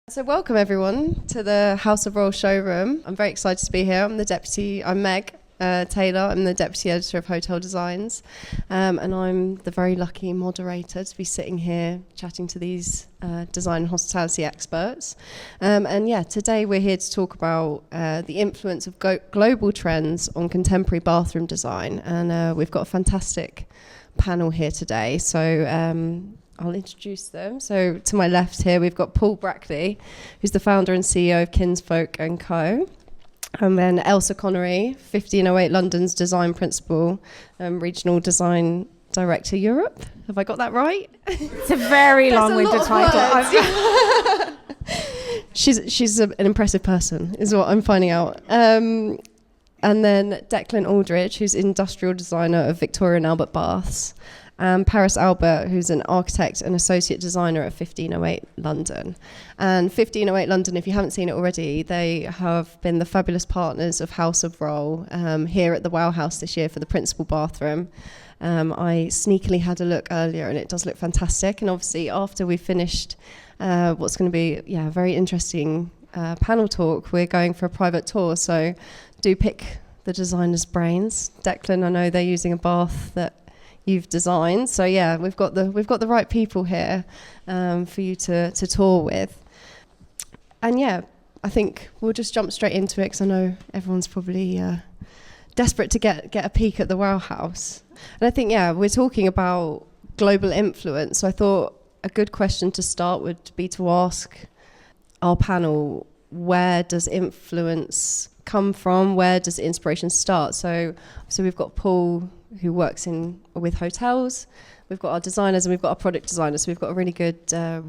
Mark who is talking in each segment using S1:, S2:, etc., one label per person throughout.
S1: So welcome everyone to the House of Rohl showroom. I'm very excited to be here. I'm Meg Taylor. I'm the Deputy Editor of Hotel Designs, and I'm the very lucky moderator to be sitting here chatting to these design and hospitality experts. Today we're here to talk about the influence of global trends on contemporary bathroom design, and we've got a fantastic panel here today. So I'll introduce them. So to my left here, we've got Paul Brackley, who's the founder and CEO of Kinsfolk & Co. And then Elsa Connery, 1508 London's design principal, Regional Design Director Europe. Have I got that right?
S2: It's a very long-winded title.
S1: She's an impressive person, is what I'm finding out. And then Declan Aldridge, who's industrial designer of Victoria and Albert Baths. And Paris Albert, who's an architect and associate designer at 1508 London. And 1508 London, if you haven't seen it already, they have been the fabulous partners of House of Rohl here at the Wow House this year for the principal bathroom. I sneakily had a look earlier, and it does look fantastic. And obviously, after we've finished what's going to be a very interesting panel talk, we're going for a private tour. So do pick the designer's brains. Declan, I know they're using a bath that you've designed, so we've got the right people here for you to tour with. And I think we'll just jump straight into it, because I know everyone's probably desperate to get a peek at the Wow House. And I think we're talking about global influence, so I thought a good question to start would be to ask our panel, where does influence come from? Where does inspiration start? So we've got Paul, who works with hotels. We've got our designers and we've got our product designers. So we've got a really good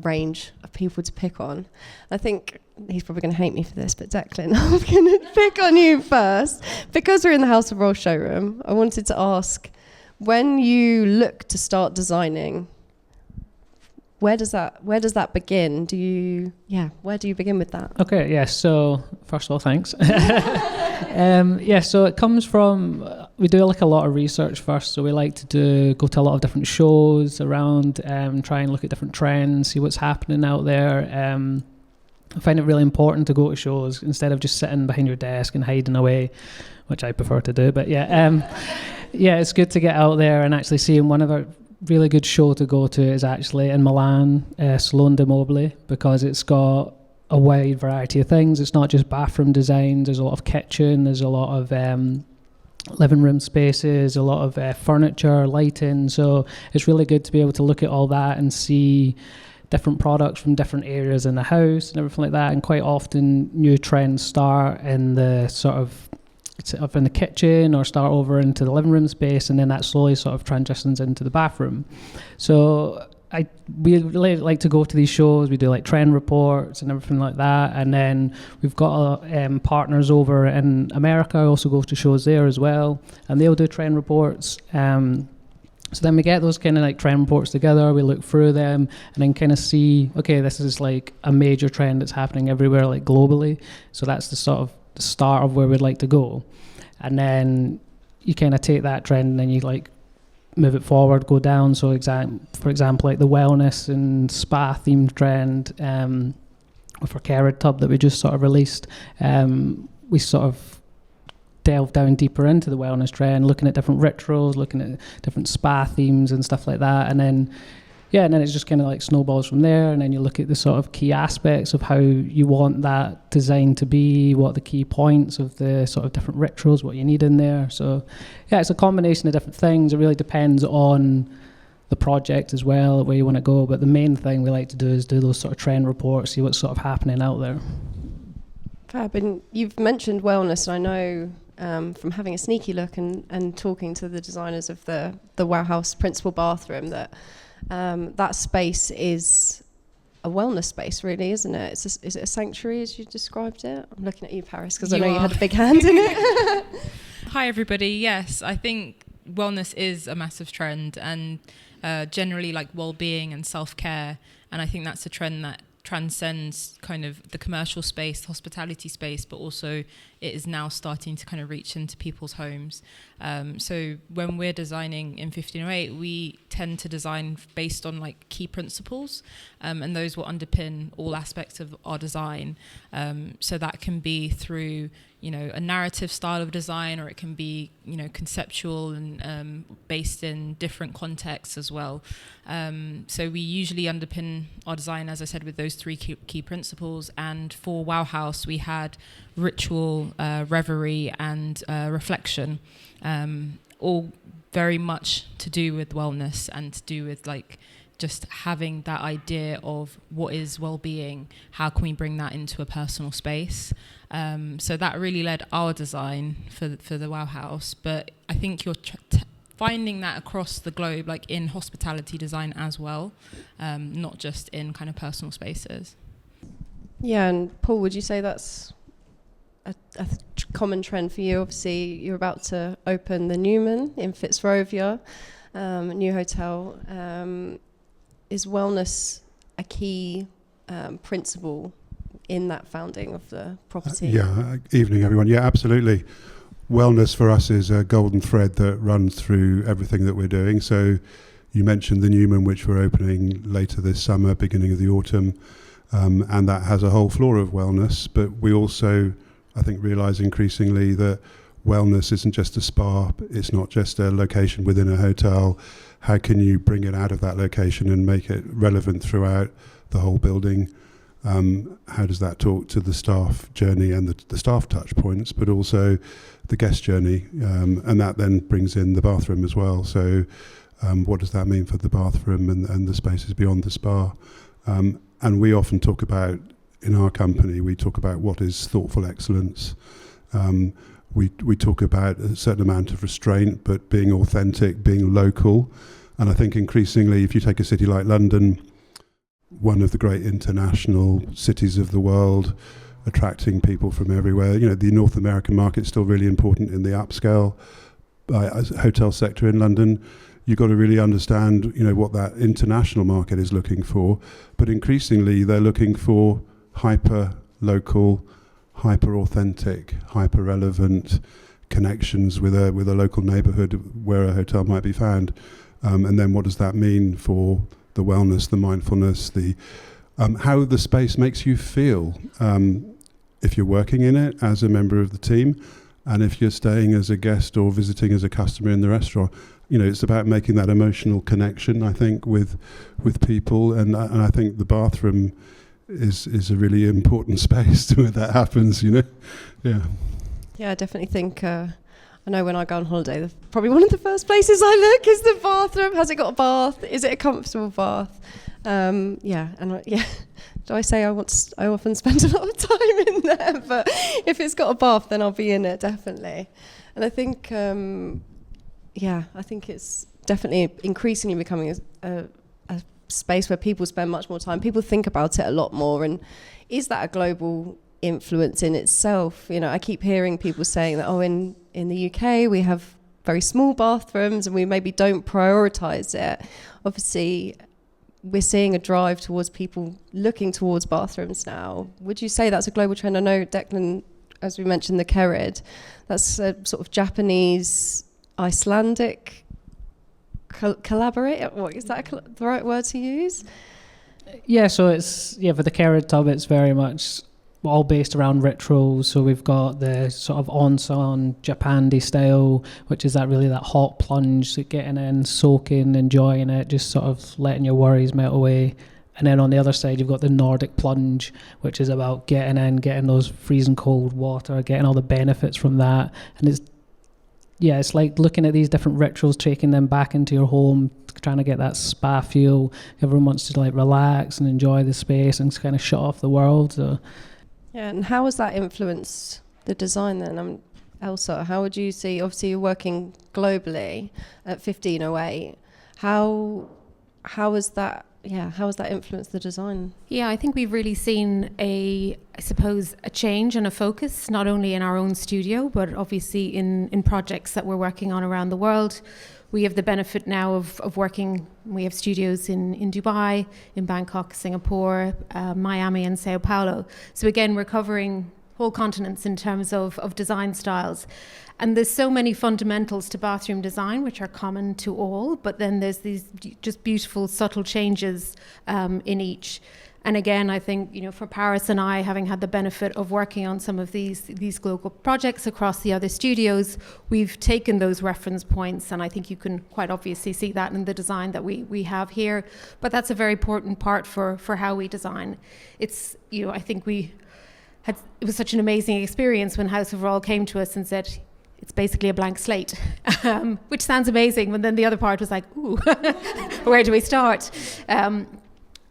S1: range of people to pick on. I think he's probably going to hate me for this, but Declan, I'm going to pick on you first. Because we're in the House of Rohl showroom, I wanted to ask, when you look to start designing, where does that begin? Where do you begin with that?
S3: Okay, yeah, so first of all, thanks. So it comes from, we do like a lot of research first, so we like to go to a lot of different shows around, try and look at different trends, see what's happening out there. I find it really important to go to shows instead of just sitting behind your desk and hiding away, which I prefer to do, but it's good to get out there and actually see. One of our really good show to go to is actually in Milan, Salone de Mobile, because it's got a wide variety of things. It's not just bathroom designs. There's a lot of kitchen, there's a lot of living room spaces, a lot of furniture, lighting. So it's really good to be able to look at all that and see different products from different areas in the house and everything like that. And quite often new trends start in the sort of up in the kitchen or start over into the living room space, and then that slowly sort of transitions into the bathroom. So we really like to go to these shows. We do like trend reports and everything like that, and then we've got partners over in America also go to shows there as well, and they'll do trend reports. So then we get those kind of like trend reports together, we look through them and then kind of see, okay, this is like a major trend that's happening everywhere, like globally. So that's the sort of the start of where we'd like to go. And then you kind of take that trend and then you like move it forward, go down. So for example, like the wellness and spa themed trend with our Kerrid tub that we just sort of released, we sort of delve down deeper into the wellness trend, looking at different rituals, looking at different spa themes and stuff like that. And then it's just kind of like snowballs from there. And then you look at the sort of key aspects of how you want that design to be, what the key points of the sort of different rituals, what you need in there. So it's a combination of different things. It really depends on the project as well, where you want to go. But the main thing we like to do is do those sort of trend reports, see what's sort of happening out there.
S1: Fab. And you've mentioned wellness, and I know from having a sneaky look and talking to the designers of the Wow House principal bathroom that that space is a wellness space, really, isn't it? Is it a sanctuary, as you described it? I'm looking at you, Paris, because I know you had a big hand in it.
S4: Hi, everybody. Yes, I think wellness is a massive trend, and generally like well-being and self-care. And I think that's a trend that transcends kind of the commercial space, hospitality space, but also it is now starting to kind of reach into people's homes. So when we're designing in 1508, we tend to design based on like key principles, and those will underpin all aspects of our design. So that can be through, you know, a narrative style of design, or it can be, you know, conceptual and based in different contexts as well. So we usually underpin our design, as I said, with those three key principles. And for Wow House, we had ritual, reverie, and reflection, all very much to do with wellness and to do with like just having that idea of what is well-being, how can we bring that into a personal space. So that really led our design for the Wow House. But I think you're finding that across the globe, like in hospitality design as well, not just in kind of personal spaces.
S1: Yeah, and Paul, would you say that's a common trend for you? Obviously, you're about to open the Newman in Fitzrovia, a new hotel. Is wellness a key principle in that founding of the property?
S5: Evening everyone. Yeah, absolutely. Wellness for us is a golden thread that runs through everything that we're doing. So you mentioned the Newman, which we're opening later this summer, beginning of the autumn, and that has a whole floor of wellness. But we also, I think, realise increasingly that wellness isn't just a spa, it's not just a location within a hotel. How can you bring it out of that location and make it relevant throughout the whole building? How does that talk to the staff journey and the staff touch points, but also the guest journey? And that then brings in the bathroom as well. So what does that mean for the bathroom and the spaces beyond the spa? And we often talk about, in our company, we talk about what is thoughtful excellence. We talk about a certain amount of restraint, but being authentic, being local. And I think increasingly, if you take a city like London, one of the great international cities of the world, attracting people from everywhere. You know, the North American market is still really important in the upscale hotel sector in London. You've got to really understand, you know, what that international market is looking for. But increasingly, they're looking for hyper-local, hyper-authentic, hyper-relevant connections with a local neighbourhood where a hotel might be found. And then what does that mean for the wellness, the mindfulness, the how the space makes you feel if you're working in it as a member of the team, and if you're staying as a guest or visiting as a customer in the restaurant. You know, it's about making that emotional connection, I think, with people, and I think the bathroom is a really important space to where that happens. You know,
S1: yeah, I definitely think. I know when I go on holiday, probably one of the first places I look is the bathroom. Has it got a bath? Is it a comfortable bath? Do I say I often spend a lot of time in there, but if it's got a bath, then I'll be in it, definitely. And I think, I think it's definitely increasingly becoming a space where people spend much more time. People think about it a lot more. And is that a global influence in itself? You know, I keep hearing people saying that, in the UK we have very small bathrooms and we maybe don't prioritise it. Obviously, we're seeing a drive towards people looking towards bathrooms now. Would you say that's a global trend? I know, Declan, as we mentioned, the Kerid, that's a sort of Japanese, Icelandic collaborate. What is that the right word to use?
S3: Yeah, so it's for the Kerid tub, it's very much all based around rituals. So we've got the sort of onsen Japandi style, which is that hot plunge, so getting in, soaking, enjoying it, just sort of letting your worries melt away. And then on the other side, you've got the Nordic plunge, which is about getting in, getting those freezing cold water, getting all the benefits from that. And it's like looking at these different rituals, taking them back into your home, trying to get that spa feel. Everyone wants to like relax and enjoy the space and kind of shut off the world. So.
S1: Yeah, and how has that influenced the design then? Elsa, how would you see, obviously you're working globally at 1508, how has that influenced the design?
S2: Yeah, I think we've really seen a change and a focus, not only in our own studio, but obviously in projects that we're working on around the world, we have the benefit now of working. We have studios in Dubai, in Bangkok, Singapore, Miami, and Sao Paulo. So again, we're covering whole continents in terms of design styles. And there's so many fundamentals to bathroom design, which are common to all, but then there's these just beautiful, subtle changes in each. And again, I think, for Paris and I, having had the benefit of working on some of these global projects across the other studios, we've taken those reference points, and I think you can quite obviously see that in the design that we have here. But that's a very important part for how we design. It's, I think it was such an amazing experience when House of Rohl came to us and said, it's basically a blank slate, which sounds amazing. But then the other part was like, ooh, where do we start?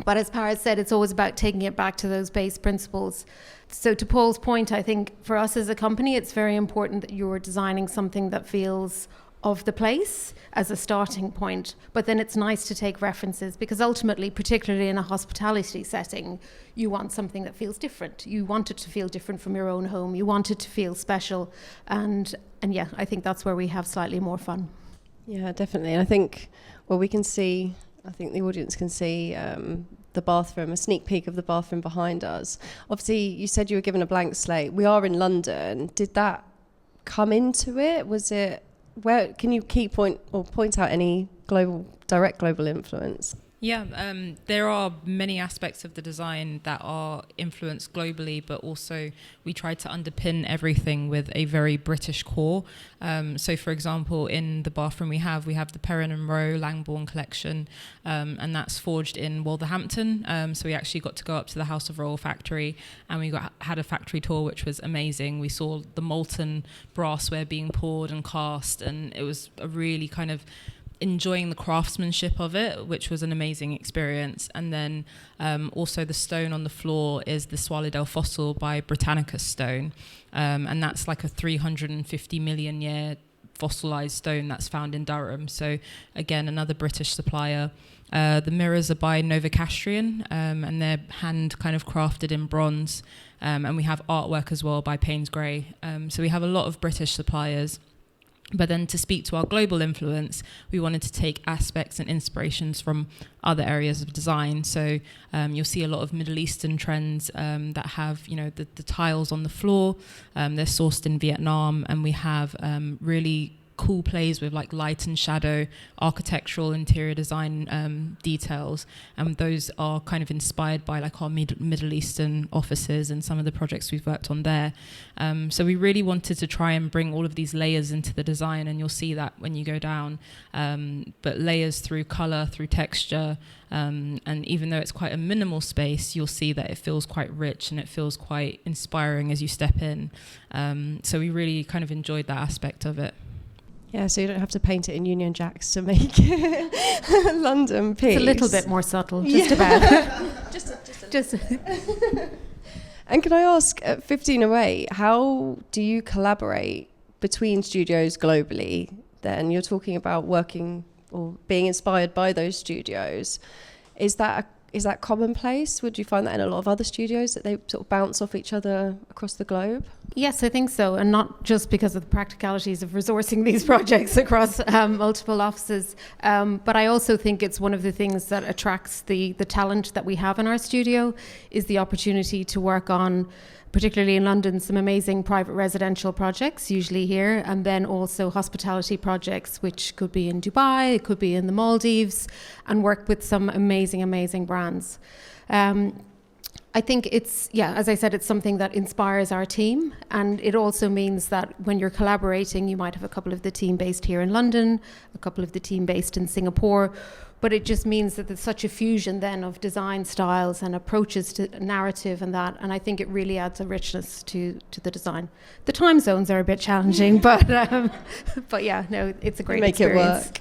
S2: But as Paris said, it's always about taking it back to those base principles. So to Paul's point, I think for us as a company, it's very important that you're designing something that feels of the place as a starting point. But then it's nice to take references, because ultimately, particularly in a hospitality setting, you want something that feels different. You want it to feel different from your own home. You want it to feel special. And yeah, I think that's where we have slightly more fun.
S1: Yeah, definitely. And I think, we can see, I think the audience can see the bathroom, a sneak peek of the bathroom behind us. Obviously, you said you were given a blank slate. We are in London. Did that come into it? Was it, where can you point out any direct global influence?
S4: Yeah, there are many aspects of the design that are influenced globally, but also we try to underpin everything with a very British core. So, for example, in the bathroom we have the Perrin and Rowe Langbourne collection, and that's forged in Wolverhampton. So we actually got to go up to the House of Rohl factory, and we had a factory tour, which was amazing. We saw the molten brassware being poured and cast, and it was a really kind of enjoying the craftsmanship of it, which was an amazing experience. And then also the stone on the floor is the Swallowdale fossil by Britannicus stone, and that's like a 350 million year fossilized stone that's found in Durham. So again, another British supplier. The mirrors are by Novocastrian, and they're hand kind of crafted in bronze, and we have artwork as well by Paynes Gray. So we have a lot of British suppliers. But then to speak to our global influence, we wanted to take aspects and inspirations from other areas of design. So you'll see a lot of Middle Eastern trends that have, the tiles on the floor. They're sourced in Vietnam, and we have really cool plays with like light and shadow, architectural interior design details, and those are kind of inspired by like our Middle Eastern offices and some of the projects we've worked on there. So we really wanted to try and bring all of these layers into the design, and you'll see that when you go down, but layers through color, through texture, and even though it's quite a minimal space, you'll see that it feels quite rich and it feels quite inspiring as you step in. So we really kind of enjoyed that aspect of it.
S1: Yeah, so you don't have to paint it in Union Jacks to make it London piece.
S2: It's a little bit more subtle, just about. just.
S1: And can I ask, at 1508, how do you collaborate between studios globally? Then you're talking about working or being inspired by those studios. Is that commonplace? Would you find that in a lot of other studios, that they sort of bounce off each other across the globe?
S2: Yes, I think so, and not just because of the practicalities of resourcing these projects across multiple offices, but I also think it's one of the things that attracts the talent that we have in our studio, is the opportunity to work on, particularly in London, some amazing private residential projects, usually here, and then also hospitality projects, which could be in Dubai, it could be in the Maldives, and work with some amazing, amazing brands. I think it's, as I said, it's something that inspires our team, and it also means that when you're collaborating, you might have a couple of the team based here in London, a couple of the team based in Singapore, but it just means that there's such a fusion then of design styles and approaches to narrative and that, and I think it really adds a richness to the design. The time zones are a bit challenging, but yeah, no, it's a great experience.
S1: Make it work.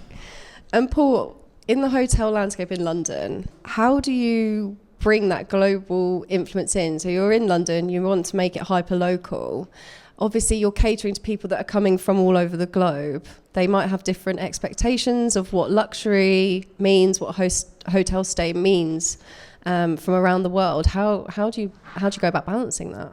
S1: And Paul, in the hotel landscape in London, how do you bring that global influence in? So you're in London, you want to make it hyper-local. Obviously, you're catering to people that are coming from all over the globe. They might have different expectations of what luxury means, what hotel stay means from around the world. How do you go about balancing that?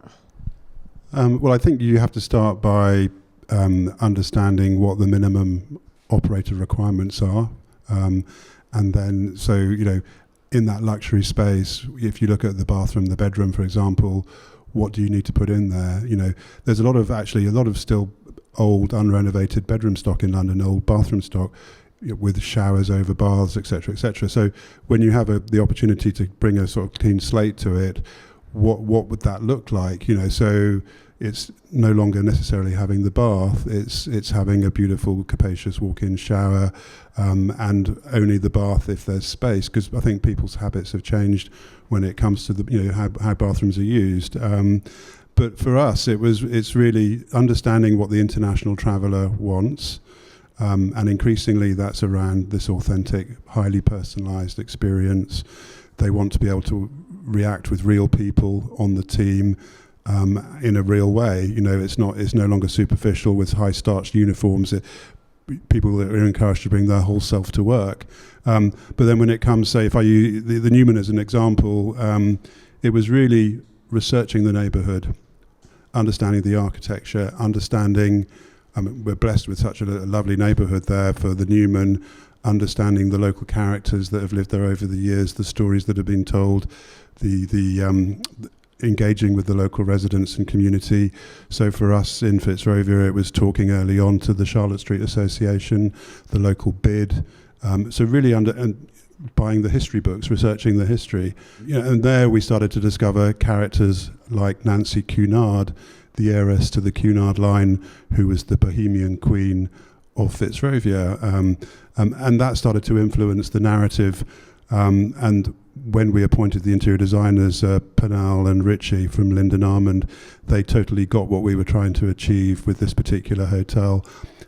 S5: Well, I think you have to start by understanding what the minimum operator requirements are. And then, so, in that luxury space, if you look at the bathroom, the bedroom, for example, what do you need to put in there? There's a lot of still old, unrenovated bedroom stock in London, old bathroom stock, with showers over baths, etc., etc. So when you have the opportunity to bring a sort of clean slate to it, what would that look like? So it's no longer necessarily having the bath. It's having a beautiful, capacious walk-in shower, and only the bath if there's space. Because I think people's habits have changed when it comes to how bathrooms are used. But for us, it's really understanding what the international traveller wants. And increasingly that's around this authentic, highly personalised experience. They want to be able to react with real people on the team in a real way. It's no longer superficial with high starched uniforms. People are encouraged to bring their whole self to work. But then when it comes, say, if I use the Newman as an example, it was really researching the neighbourhood, understanding the architecture, understanding. We're blessed with such a lovely neighbourhood there for the Newman, understanding the local characters that have lived there over the years, the stories that have been told, the engaging with the local residents and community. So for us in Fitzrovia, it was talking early on to the Charlotte Street Association, the local bid. So really buying the history books, researching the history. And there we started to discover characters like Nancy Cunard, the heiress to the Cunard line, who was the Bohemian queen of Fitzrovia. And that started to influence the narrative. And when we appointed the interior designers, Penal and Ritchie from Linden Armand, they totally got what we were trying to achieve with this particular hotel.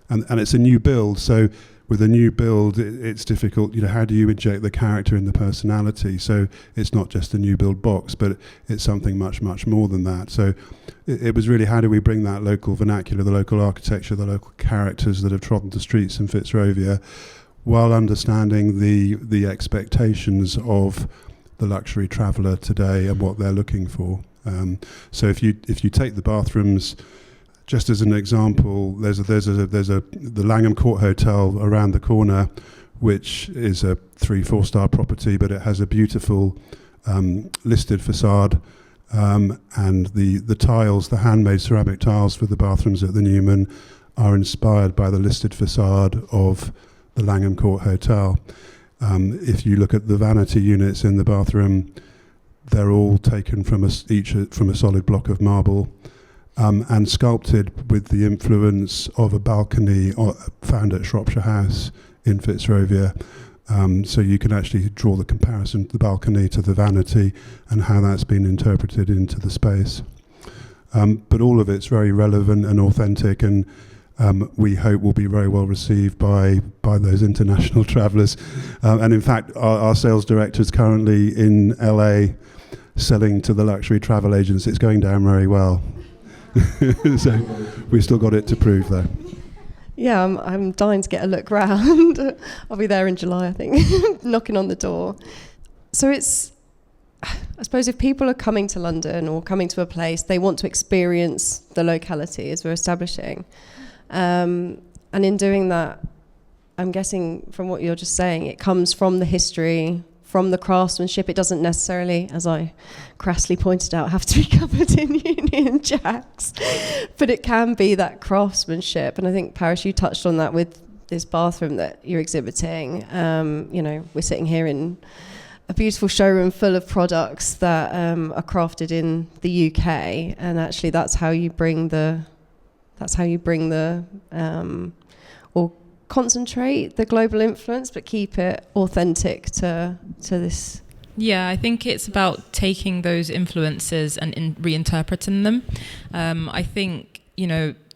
S5: And it's a new build, so with a new build, it's difficult. How do you inject the character and the personality? So it's not just a new build box, but it's something much, much more than that. So it was really, how do we bring that local vernacular, the local architecture, the local characters that have trodden the streets in Fitzrovia, while understanding the expectations of the luxury traveller today and what they're looking for. So if you take the bathrooms, just as an example, there's the Langham Court Hotel around the corner, which is a 3-4-star property, but it has a beautiful listed facade, and the tiles, the handmade ceramic tiles for the bathrooms at the Newman, are inspired by the listed facade of the Langham Court Hotel. If you look at the vanity units in the bathroom, they're all taken from a solid block of marble. And sculpted with the influence of a balcony found at Shropshire House in Fitzrovia. So you can actually draw the comparison to the balcony to the vanity and how that's been interpreted into the space. But all of it's very relevant and authentic, and we hope will be very well received by those international travellers. And in fact, our sales director is currently in LA selling to the luxury travel agents. It's going down very well. So we've still got it to prove, though.
S1: Yeah, I'm dying to get a look round. I'll be there in July, I think, knocking on the door. So it's, I suppose, if people are coming to London or coming to a place, they want to experience the locality as we're establishing. And in doing that, I'm guessing from what you're just saying, it comes from the history, from the craftsmanship. It doesn't necessarily, as I crassly pointed out, have to be covered in Union Jacks, but it can be that craftsmanship. And I think, Paris, you touched on that with this bathroom that you're exhibiting. We're sitting here in a beautiful showroom full of products that are crafted in the UK, and actually that's how you bring the or concentrate the global influence, but keep it authentic to this.
S4: Yeah, I think it's about taking those influences and reinterpreting them. I think,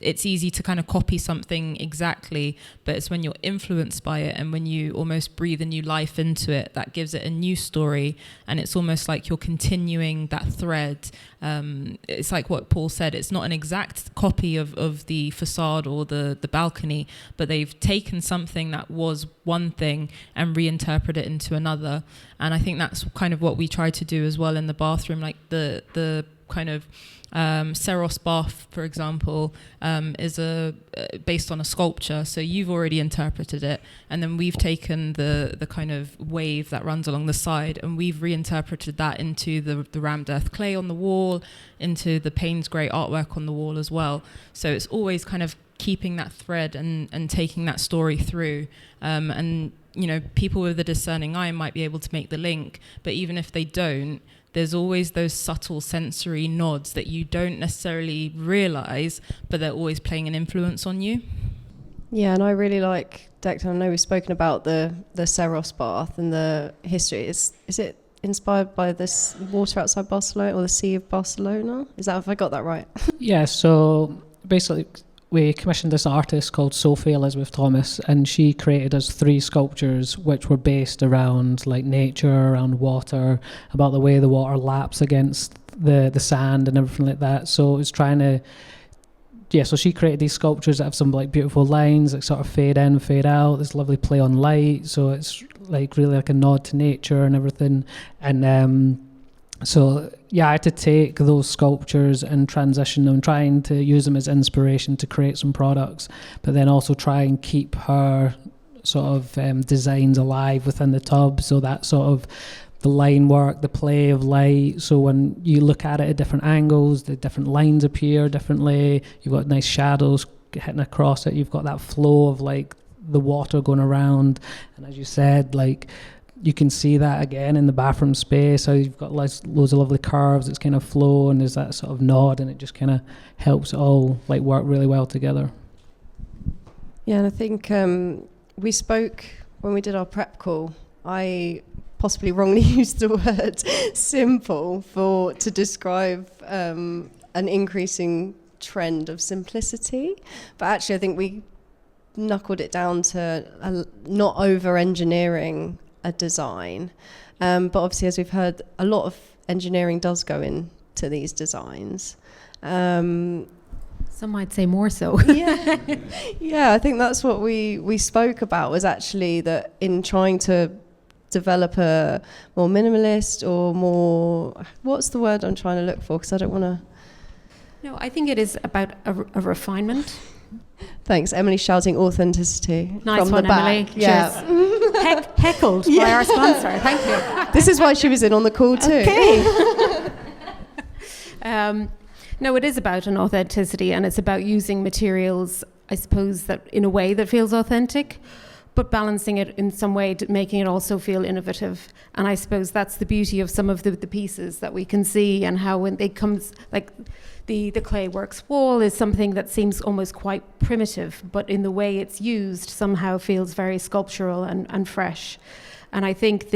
S4: it's easy to kind of copy something exactly, but it's when you're influenced by it and when you almost breathe a new life into it that gives it a new story, and it's almost like you're continuing that thread. It's like what Paul said, it's not an exact copy of the facade or the balcony, but they've taken something that was one thing and reinterpret it into another. And I think that's kind of what we try to do as well in the bathroom. Like the kind of Seros bath, for example, is based on a sculpture. So you've already interpreted it, and then we've taken the kind of wave that runs along the side, and we've reinterpreted that into the rammed earth clay on the wall, into the Payne's Grey artwork on the wall as well. So it's always kind of keeping that thread and taking that story through. And you know, people with a discerning eye might be able to make the link, but even if they don't, there's always those subtle sensory nods that you don't necessarily realize, but they're always playing an influence on you.
S1: Yeah, and I really like, Declan, I know we've spoken about the Seros bath and the history. Is it inspired by this water outside Barcelona, or the Sea of Barcelona? Have I got that right?
S3: Yeah, so basically we commissioned this artist called Sophie Elizabeth Thomas, and she created us 3 sculptures which were based around like nature, around water, about the way the water laps against the sand and everything like that. So it's trying to, so she created these sculptures that have some like beautiful lines that sort of fade in, fade out. There's lovely play on light, so it's like really like a nod to nature and everything. And so yeah, I had to take those sculptures and transition them, trying to use them as inspiration to create some products, but then also try and keep her sort of designs alive within the tub. So that sort of the line work, the play of light. So when you look at it at different angles, the different lines appear differently. You've got nice shadows hitting across it. You've got that flow of like the water going around. And as you said, like, you can see that again in the bathroom space. So you've got loads of lovely curves. It's kind of flow, and there's that sort of nod, and it just kind of helps it all like work really well together.
S1: Yeah, and I think we spoke when we did our prep call. I possibly wrongly used the word simple to describe an increasing trend of simplicity, but actually I think we knuckled it down to not over-engineering a design, but obviously, as we've heard, a lot of engineering does go into these designs.
S2: Some might say more so.
S1: Yeah, I think that's what we spoke about, was actually that in trying to develop a more minimalist or more, what's the word I'm trying to look for, because I don't want to.
S2: No, I think it is about a refinement.
S1: Thanks, Emily shouting authenticity
S2: nice
S1: from
S2: one,
S1: the back.
S2: Emily. Yeah. Heckled by our sponsor. Thank you.
S1: This is why she was in on the call too.
S2: Okay. No, it is about an authenticity, and it's about using materials, I suppose, that in a way that feels authentic, but balancing it in some way, making it also feel innovative. And I suppose that's the beauty of some of the pieces that we can see, and how when it comes, like the clay works wall is something that seems almost quite primitive, but in the way it's used somehow feels very sculptural and fresh. And I think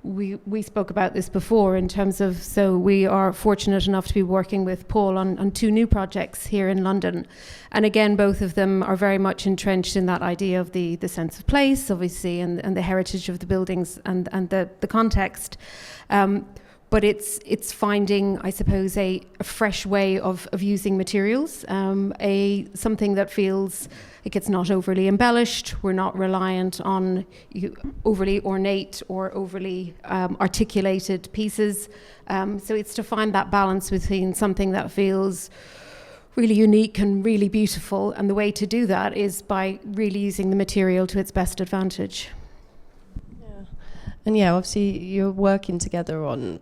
S2: we spoke about this before in terms of, so we are fortunate enough to be working with Paul on 2 new projects here in London. And again, both of them are very much entrenched in that idea of the sense of place, obviously, and the heritage of the buildings and the context. But it's finding, I suppose, a fresh way of using materials, something that feels like it's not overly embellished. We're not reliant on overly ornate or overly articulated pieces. So it's to find that balance between something that feels really unique and really beautiful. And the way to do that is by really using the material to its best advantage.
S1: And yeah, obviously you're working together on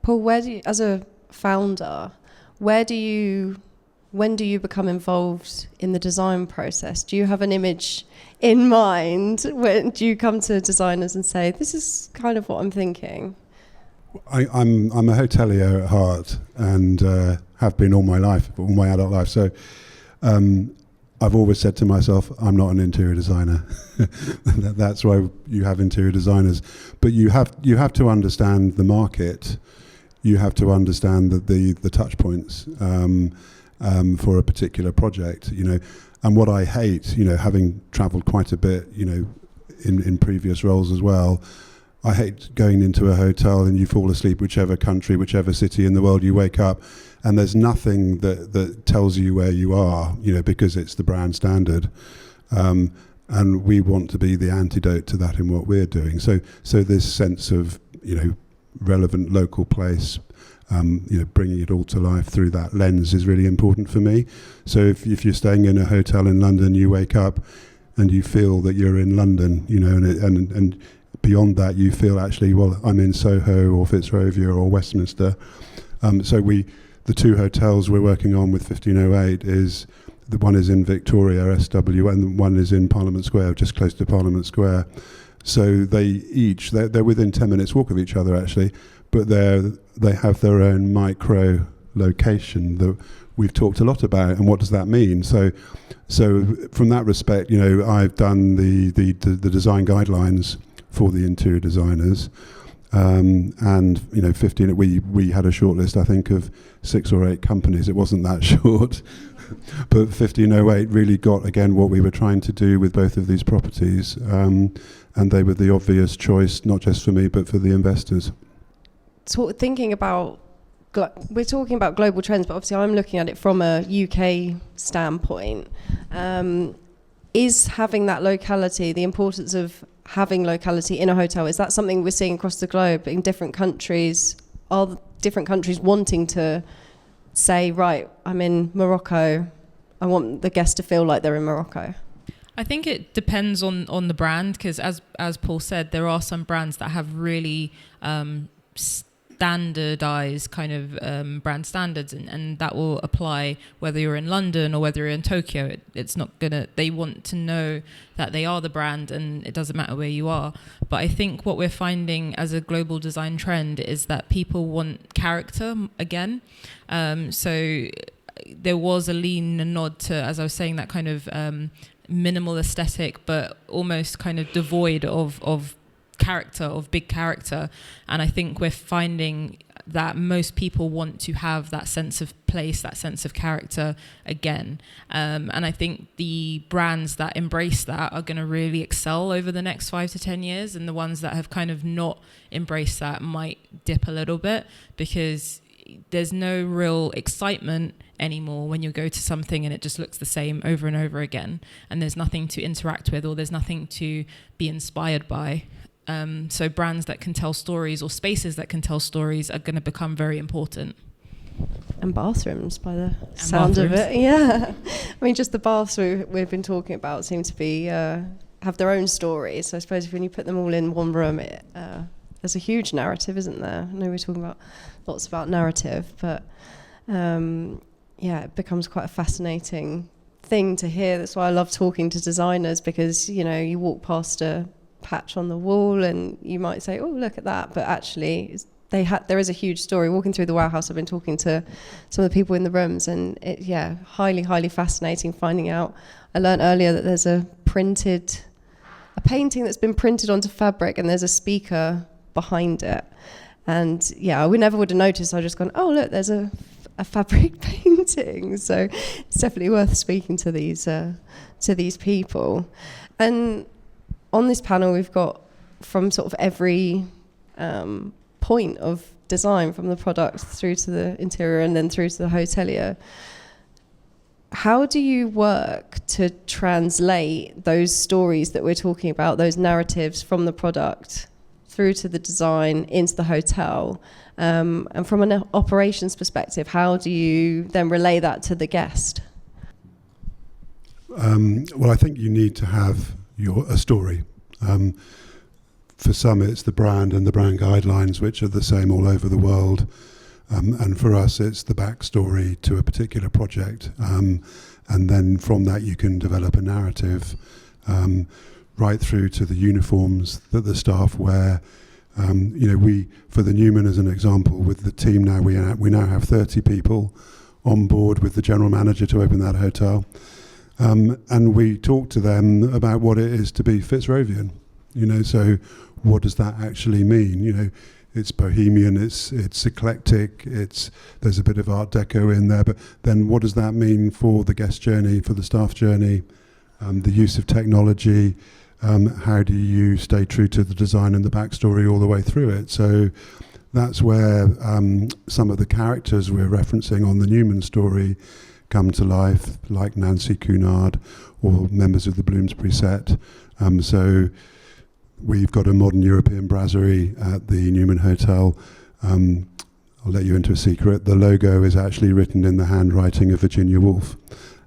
S1: Paul. Where do you, as a founder, when do you become involved in the design process? Do you have an image in mind? When do you come to designers and say, "This is kind of what I'm thinking"?
S5: I'm a hotelier at heart, and have been all my life, all my adult life. So I've always said to myself, I'm not an interior designer. That's why you have interior designers. But you have to understand the market. You have to understand the touch points for a particular project. And what I hate, having travelled quite a bit, in previous roles as well, I hate going into a hotel and you fall asleep, whichever country, whichever city in the world you wake up, and there's nothing that tells you where you are, because it's the brand standard. And we want to be the antidote to that in what we're doing. So this sense of, relevant local place, bringing it all to life through that lens is really important for me. So if you're staying in a hotel in London, you wake up and you feel that you're in London, and beyond that, you feel actually, well, I'm in Soho or Fitzrovia or Westminster. So the two hotels we're working on with 1508 is, the one is in Victoria, SW, and one is in Parliament Square, just close to Parliament Square. So they're within 10 minutes walk of each other actually, but they have their own micro location that we've talked a lot about. And what does that mean? So from that respect, I've done the design guidelines for the interior designers, and 15. We had a short list, I think, of 6 or 8 companies. It wasn't that short, but 1508 really got again what we were trying to do with both of these properties, and they were the obvious choice, not just for me but for the investors.
S1: So thinking about, we're talking about global trends, but obviously I'm looking at it from a UK standpoint. Is having that locality, the importance of having locality in a hotel, is that something we're seeing across the globe in different countries? Are different countries wanting to say, right, I'm in Morocco, I want the guest to feel like they're in Morocco?
S4: I think it depends on the brand, because as Paul said, there are some brands that have really standardized kind of brand standards, and that will apply whether you're in London or whether you're in Tokyo. It's not gonna, they want to know that they are the brand, and it doesn't matter where you are. But I think what we're finding as a global design trend is that people want character again. So there was a lean and nod to, as I was saying, that kind of minimal aesthetic, but almost kind of devoid of character, of big character. And I think we're finding that most people want to have that sense of place, that sense of character again. And I think the brands that embrace that are going to really excel over the next 5 to 10 years. And the ones that have kind of not embraced that might dip a little bit, because there's no real excitement anymore when you go to something and it just looks the same over and over again, and there's nothing to interact with, or there's nothing to be inspired by. So brands that can tell stories, or spaces that can tell stories, are going to become very important.
S1: And bathrooms, by the sound of it. Yeah. I mean, just the baths we've been talking about seem to be have their own stories. So I suppose when you put them all in one room, there's a huge narrative, isn't there? I know we're talking about lots about narrative, but it becomes quite a fascinating thing to hear. That's why I love talking to designers, because you walk past a patch on the wall and you might say, oh, look at that, but actually there is a huge story. Walking through the warehouse, I've been talking to some of the people in the rooms, and highly fascinating finding out. I learned earlier that there's a painting that's been printed onto fabric, and there's a speaker behind it. And we never would have noticed. I just gone, oh look, there's a fabric painting. So it's definitely worth speaking to these people. And on this panel, we've got from sort of every point of design, from the product through to the interior and then through to the hotelier. How do you work to translate those stories that we're talking about, those narratives from the product through to the design into the hotel? And from an operations perspective, how do you then relay that to the guest?
S5: Well, I think you need to have a story. For some, it's the brand and the brand guidelines, which are the same all over the world. And for us, it's the backstory to a particular project. And then from that, you can develop a narrative right through to the uniforms that the staff wear. We, for the Newman as an example, with the team now, we now have 30 people on board with the general manager to open that hotel. And we talk to them about what it is to be Fitzrovian. So what does that actually mean? It's bohemian, it's eclectic, there's a bit of Art Deco in there, but then what does that mean for the guest journey, for the staff journey, the use of technology? How do you stay true to the design and the backstory all the way through it? So that's where some of the characters we're referencing on the Newman story come to life, like Nancy Cunard or members of the Bloomsbury set. So we've got a modern European brasserie at the Newman Hotel. I'll let you into a secret. The logo is actually written in the handwriting of Virginia Woolf.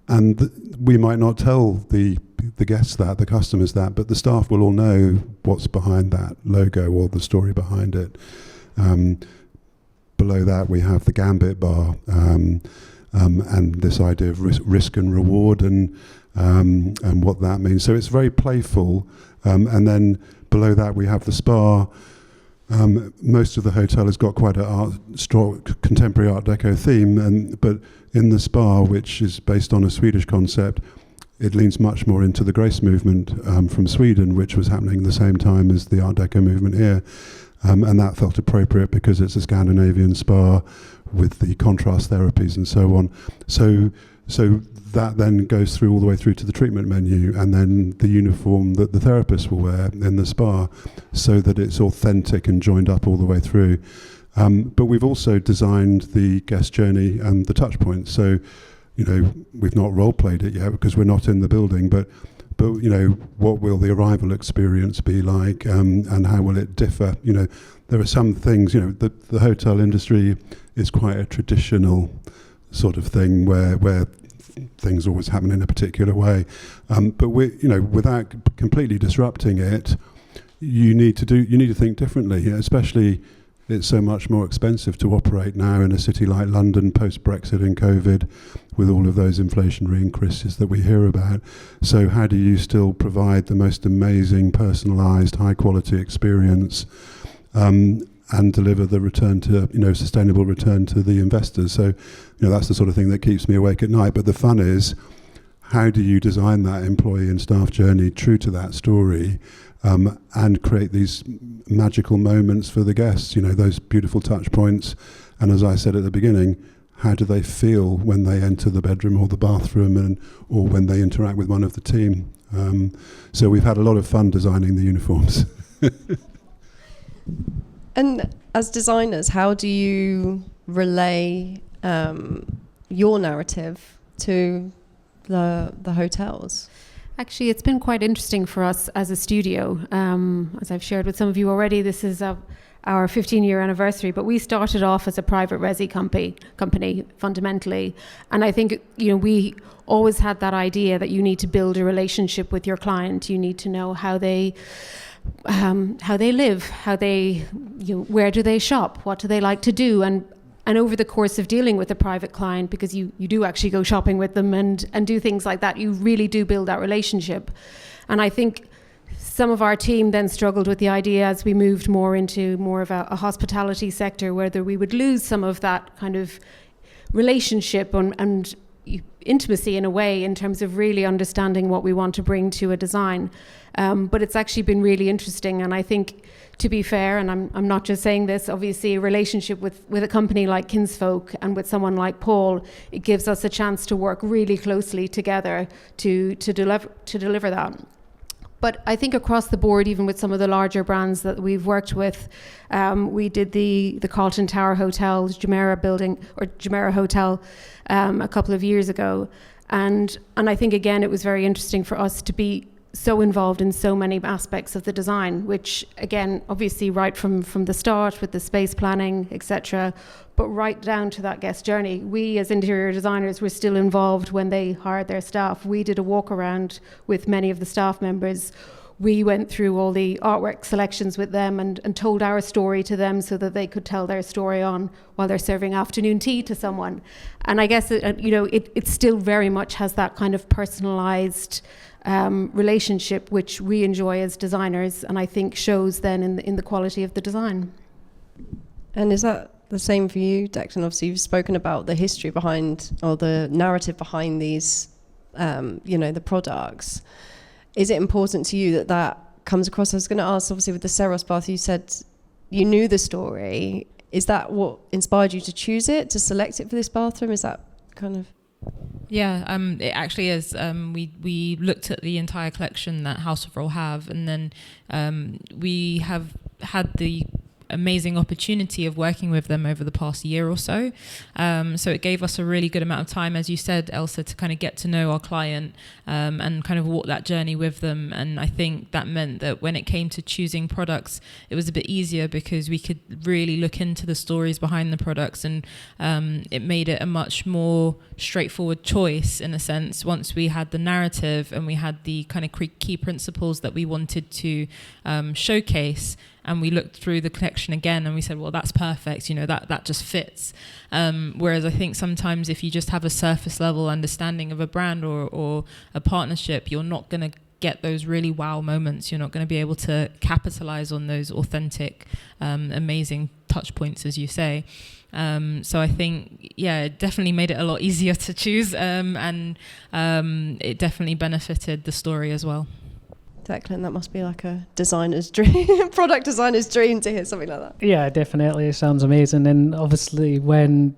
S5: And we might not tell the guests that, the customers that, but the staff will all know what's behind that logo or the story behind it. Below that, we have the Gambit bar, and this idea of risk and reward, and what that means. So it's very playful. And then below that, we have the spa. Most of the hotel has got quite a strong contemporary Art Deco theme, but in the spa, which is based on a Swedish concept, it leans much more into the Grace movement from Sweden, which was happening at the same time as the Art Deco movement here. And that felt appropriate because it's a Scandinavian spa with the contrast therapies and so on. So that then goes through all the way through to the treatment menu, and then the uniform that the therapists will wear in the spa, so that it's authentic and joined up all the way through. But we've also designed the guest journey and the touch points. So, we've not role played it yet because we're not in the building, but what will the arrival experience be like, and how will it differ? There are some things, the hotel industry is quite a traditional sort of thing where things always happen in a particular way. But without completely disrupting it, you need to think differently, especially it's so much more expensive to operate now in a city like London post-Brexit and COVID, with all of those inflationary increases that we hear about. So how do you still provide the most amazing, personalised, high-quality experience, and deliver the return to, sustainable return to the investors? So, that's the sort of thing that keeps me awake at night. But the fun is, how do you design that employee and staff journey true to that story, and create these magical moments for the guests, those beautiful touch points. And as I said at the beginning, how do they feel when they enter the bedroom or the bathroom, or when they interact with one of the team? So we've had a lot of fun designing the uniforms.
S1: And as designers, how do you relay your narrative to the hotels?
S2: Actually, it's been quite interesting for us as a studio. As I've shared with some of you already, this is our 15-year anniversary, but we started off as a private resi company fundamentally. And I think, we always had that idea that you need to build a relationship with your client. You need to know how they live, where do they shop, what do they like to do, and over the course of dealing with a private client, because you do actually go shopping with them and do things like that, you really do build that relationship. And I think some of our team then struggled with the idea as we moved more into more of a hospitality sector, whether we would lose some of that kind of relationship and intimacy in a way, in terms of really understanding what we want to bring to a design. But it's actually been really interesting, and I think, to be fair, and I'm not just saying this, obviously a relationship with a company like Kinsfolk and with someone like Paul, it gives us a chance to work really closely together to deliver that. But I think across the board, even with some of the larger brands that we've worked with, we did the Carlton Tower Hotel, Jumeirah building, or Jumeirah Hotel, a couple of years ago. And I think, again, it was very interesting for us to be so involved in so many aspects of the design, which, again, obviously right from the start with the space planning, etc., but right down to that guest journey. We, as interior designers, were still involved when they hired their staff. We did a walk around with many of the staff members. We went through all the artwork selections with them and told our story to them so that they could tell their story on while they're serving afternoon tea to someone. And I guess it still very much has that kind of personalized relationship, which we enjoy as designers, and I think shows then in the quality of the design.
S1: And is that the same for you, Declan? Obviously, you've spoken about the history behind, or the narrative behind these, the products. Is it important to you that comes across? I was going to ask, obviously, with the Seros bath, you said you knew the story. Is that what inspired you to choose it, to select it for this bathroom? Is that kind of...
S4: Yeah, it actually is. We looked at the entire collection that House of Rohl have, and then we have had the amazing opportunity of working with them over the past year or so. So it gave us a really good amount of time, as you said, Elsa, to kind of get to know our client and kind of walk that journey with them. And I think that meant that when it came to choosing products, it was a bit easier because we could really look into the stories behind the products, and it made it a much more straightforward choice in a sense once we had the narrative and we had the kind of key principles that we wanted to showcase, and we looked through the collection again and we said, well, that's perfect, that just fits. Whereas I think sometimes if you just have a surface level understanding of a brand or a partnership, you're not going to get those really wow moments. You're not going to be able to capitalize on those authentic, amazing touch points, as you say. So I think, it definitely made it a lot easier to choose, and it definitely benefited the story as well.
S1: Declan, that must be like a designer's dream, product designer's dream to hear something like that.
S3: Yeah, definitely. It sounds amazing. And obviously when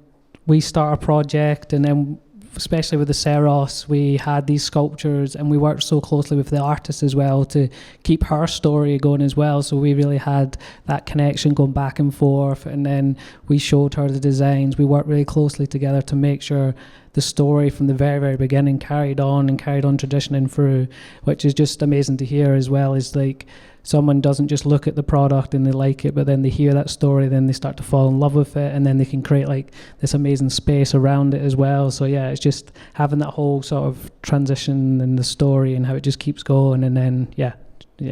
S3: we start a project, and then especially with the Seros, we had these sculptures and we worked so closely with the artist as well to keep her story going as well. So we really had that connection going back and forth, and then we showed her the designs. We worked really closely together to make sure the story from the very, very beginning carried on tradition and through, which is just amazing to hear as well. Is like someone doesn't just look at the product and they like it, but then they hear that story, then they start to fall in love with it, and then they can create like this amazing space around it as well. So yeah, it's just having that whole sort of transition in the story and how it just keeps going, and then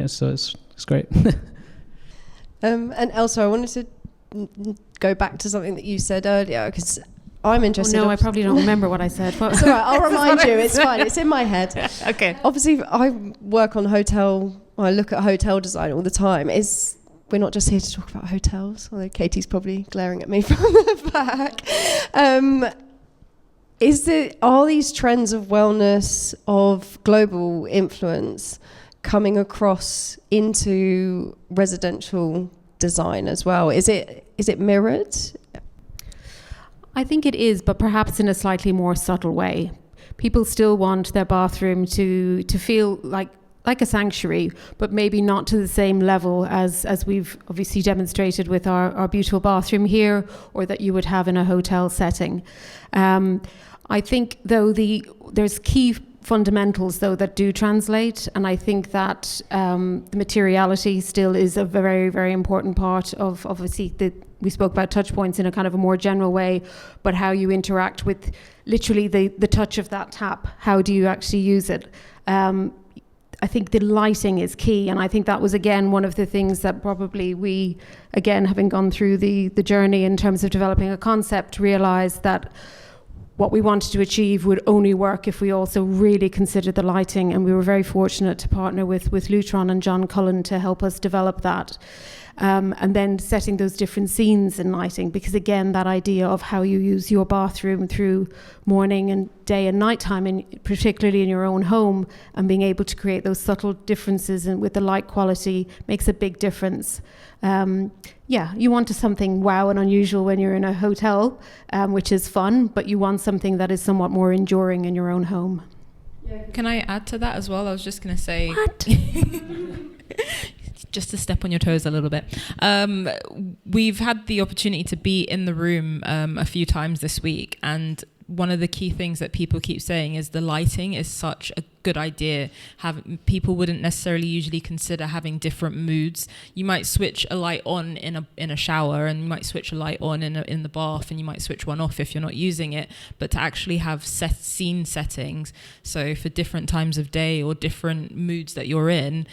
S3: so it's great.
S1: And Elsa, I wanted to go back to something that you said earlier, because I'm interested.
S2: Oh no, I probably don't remember what I said. But
S1: it's all right, I'll remind you. It's fine. It's in my head.
S2: Okay.
S1: Obviously, I work on I look at hotel design all the time. We're not just here to talk about hotels, although Katie's probably glaring at me from the back. Are these trends of wellness, of global influence, coming across into residential design as well? Is it mirrored?
S2: I think it is, but perhaps in a slightly more subtle way. People still want their bathroom to feel like a sanctuary, but maybe not to the same level as we've obviously demonstrated with our beautiful bathroom here, or that you would have in a hotel setting. I think though there's key fundamentals though that do translate, and I think that the materiality still is a very, very important part of obviously we spoke about touch points in a kind of a more general way, but how you interact with literally the touch of that tap. How do you actually use it? I think the lighting is key, and I think that was again one of the things that probably we, again having gone through the journey in terms of developing a concept, realised that what we wanted to achieve would only work if we also really considered the lighting, and we were very fortunate to partner with Lutron and John Cullen to help us develop that. And then setting those different scenes in lighting, because again, that idea of how you use your bathroom through morning and day and nighttime, and particularly in your own home, and being able to create those subtle differences and with the light quality makes a big difference. You want something wow and unusual when you're in a hotel, which is fun, but you want something that is somewhat more enduring in your own home.
S4: Can I add to that as well? I was just going to say...
S2: What?
S4: Just to step on your toes a little bit. We've had the opportunity to be in the room a few times this week, and one of the key things that people keep saying is the lighting is such a good idea. People wouldn't necessarily usually consider having different moods. You might switch a light on in a shower, and you might switch a light on in the bath, and you might switch one off if you're not using it. But to actually have scene settings, so for different times of day or different moods that you're in,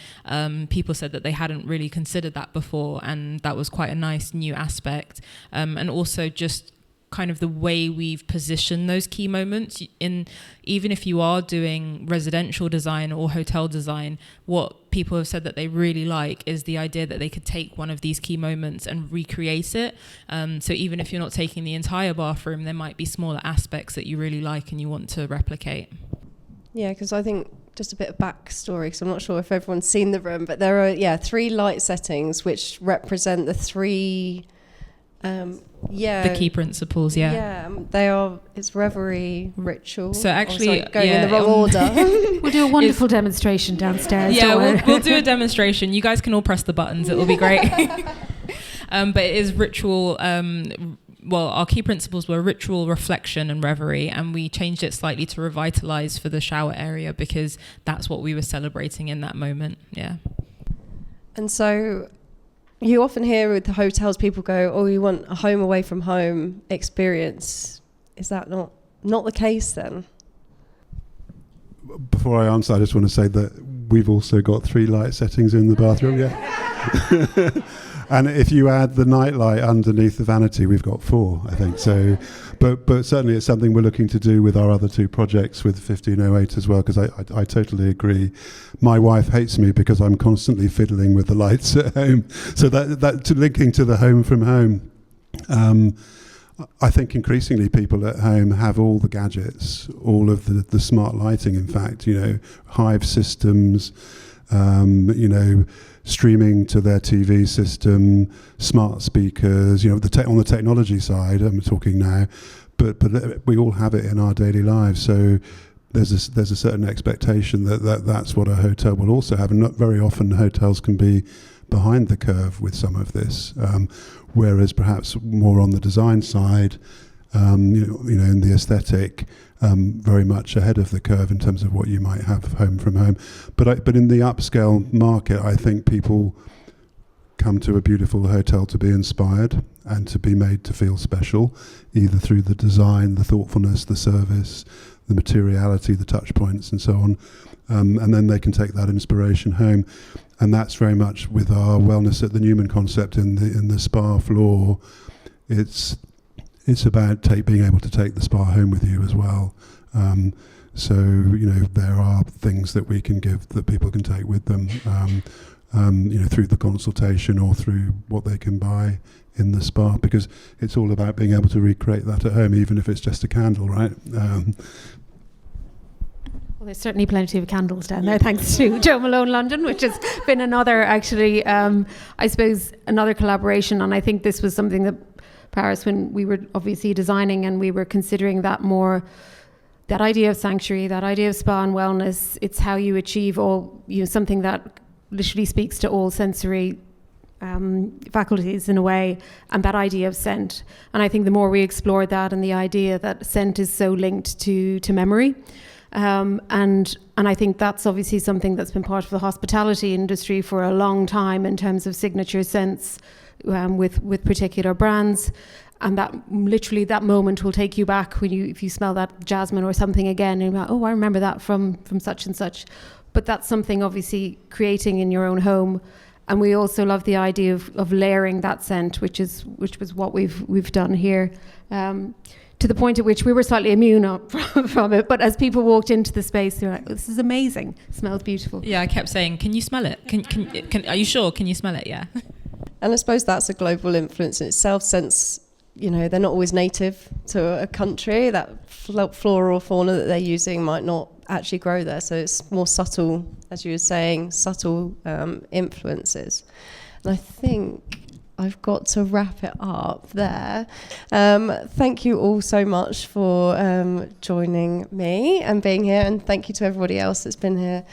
S4: people said that they hadn't really considered that before, and that was quite a nice new aspect. And also just kind of the way we've positioned those key moments even if you are doing residential design or hotel design, what people have said that they really like is the idea that they could take one of these key moments and recreate it. So even if you're not taking the entire bathroom, there might be smaller aspects that you really like and you want to replicate.
S1: Yeah, because I think just a bit of backstory, because I'm not sure if everyone's seen the room, but there are 3 light settings which represent the 3 the
S4: key principles.
S1: They are. It's reverie, ritual.
S4: So actually,
S1: going in the wrong order.
S2: We'll do a wonderful demonstration downstairs.
S4: We'll do a demonstration. You guys can all press the buttons. It will be great. But it is ritual. Well, our key principles were ritual, reflection, and reverie, and we changed it slightly to revitalize for the shower area because that's what we were celebrating in that moment. Yeah.
S1: And so you often hear with the hotels, people go, oh, you want a home away from home experience. Is that not the case then?
S5: Before I answer, I just want to say that we've also got 3 light settings in the bathroom. Yeah. And if you add the nightlight underneath the vanity, we've got 4, I think. So, but certainly it's something we're looking to do with our other 2 projects with 1508 as well, because I totally agree. My wife hates me because I'm constantly fiddling with the lights at home. So linking to the home from home, I think increasingly people at home have all the gadgets, all of the smart lighting, in fact, Hive systems, streaming to their TV system, smart speakers, on the technology side, I'm talking now, but we all have it in our daily lives. So there's a certain expectation that's what a hotel will also have, and not very often hotels can be behind the curve with some of this, whereas perhaps more on the design side, in the aesthetic, very much ahead of the curve in terms of what you might have home from home. But in the upscale market, I think people come to a beautiful hotel to be inspired and to be made to feel special, either through the design, the thoughtfulness, the service, the materiality, the touch points, and so on. And then they can take that inspiration home. And that's very much with our Wellness at the Newman concept in the spa floor. It's about being able to take the spa home with you as well. So there are things that we can give that people can take with them, through the consultation or through what they can buy in the spa, because it's all about being able to recreate that at home, even if it's just a candle, right?
S2: Well, there's certainly plenty of candles down there, thanks to Joe Malone London, which has been another, actually, I suppose, another collaboration. And I think this was something that Paris, when we were obviously designing and we were considering that idea of sanctuary, that idea of spa and wellness, it's how you achieve something that literally speaks to all sensory faculties in a way, and that idea of scent. And I think the more we explored that, and the idea that scent is so linked to memory, and I think that's obviously something that's been part of the hospitality industry for a long time in terms of signature scents with particular brands, and that literally that moment will take you back if you smell that jasmine or something again, and you're like, oh, I remember that from such and such. But that's something obviously creating in your own home. And we also love the idea of layering that scent, which was what we've done here, to the point at which we were slightly immune from it. But as people walked into the space, they were like, oh, "This is amazing! It smells beautiful."
S4: Yeah, I kept saying, "Can you smell it? Can are you sure? Can you smell it?" Yeah.
S1: And I suppose that's a global influence in itself, since they're not always native to a country. That flora or fauna that they're using might not actually grow there, so it's more subtle, as you were saying, subtle influences. And I think I've got to wrap it up there. Thank you all so much for joining me and being here, and thank you to everybody else that's been here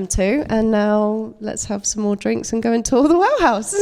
S1: too. And now let's have some more drinks and go and tour the Well House.